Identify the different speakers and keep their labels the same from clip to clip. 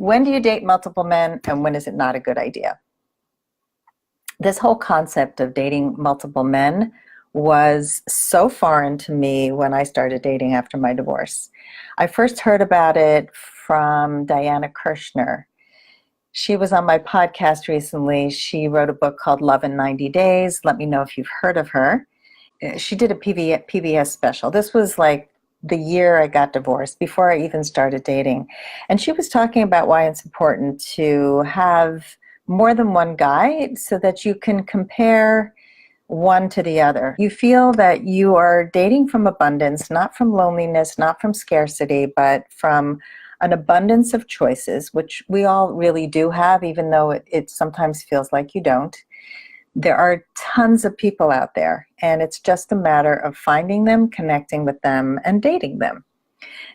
Speaker 1: When do you date multiple men and when is it not a good idea? This whole concept of dating multiple men was so foreign to me when I started dating after my divorce. I first heard about it from Diana Kirshner. She was on my podcast recently. She wrote a book called Love in 90 Days. Let me know if you've heard of her. She did a PBS special. This was like the year I got divorced, before I even started dating. And she was talking about why it's important to have more than one guy so that you can compare one to the other. You feel that you are dating from abundance, not from loneliness, not from scarcity, but from an abundance of choices, which we all really do have, even though it sometimes feels like you don't. There are tons of people out there, and it's just a matter of finding them, connecting with them, and dating them.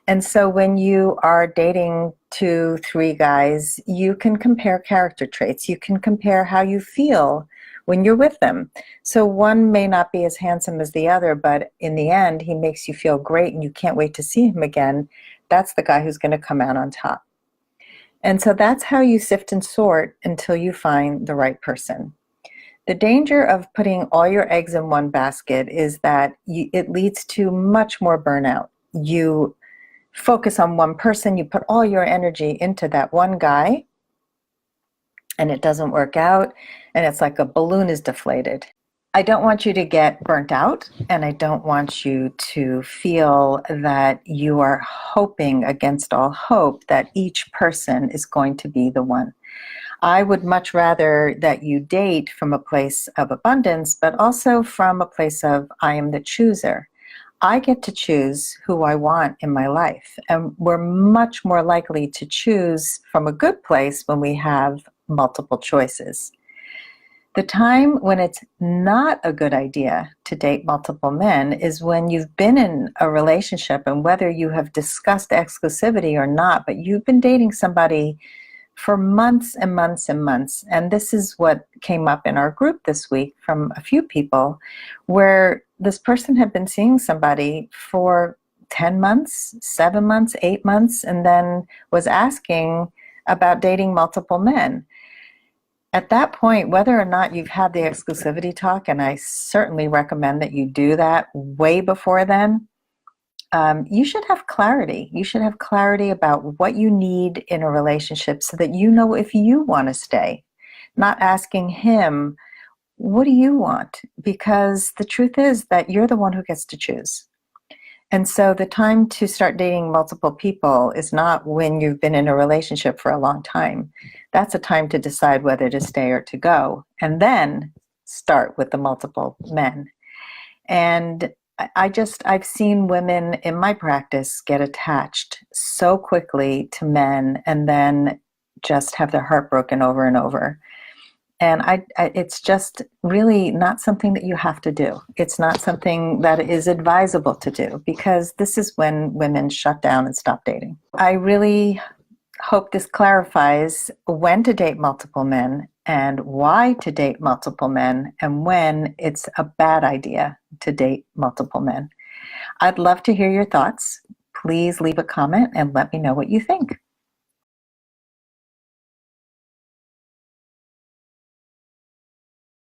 Speaker 1: And so when you are dating 2, 3 guys, you can compare character traits. You can compare how you feel when you're with them. So one may not be as handsome as the other, but in the end, he makes you feel great and you can't wait to see him again. That's the guy who's going to come out on top. And so that's how you sift and sort until you find the right person. The danger of putting all your eggs in one basket is that it leads to much more burnout. You focus on one person, you put all your energy into that one guy, and it doesn't work out, and it's like a balloon is deflated. I don't want you to get burnt out, and I don't want you to feel that you are hoping against all hope that each person is going to be the one. I would much rather that you date from a place of abundance, but also from a place of I am the chooser. I get to choose who I want in my life. And we're much more likely to choose from a good place when we have multiple choices. The time when it's not a good idea to date multiple men is when you've been in a relationship, and whether you have discussed exclusivity or not, but you've been dating somebody for months and months and months. And this is what came up in our group this week from a few people, where this person had been seeing somebody for 10 months, 7 months, 8 months, and then was asking about dating multiple men. At that point, whether or not you've had the exclusivity talk, and I certainly recommend that you do that way before then, you should have clarity. You should have clarity about what you need in a relationship so that you know if you want to stay. Not asking him, what do you want? Because the truth is that you're the one who gets to choose. And so the time to start dating multiple people is not when you've been in a relationship for a long time. That's a time to decide whether to stay or to go, and then start with the multiple men. And I've seen women in my practice get attached so quickly to men and then just have their heart broken over and over. And it's just really not something that you have to do. It's not something that is advisable to do, because this is when women shut down and stop dating. I really hope this clarifies when to date multiple men and why to date multiple men, and when it's a bad idea to date multiple men. I'd love to hear your thoughts. Please leave a comment and let me know what you think.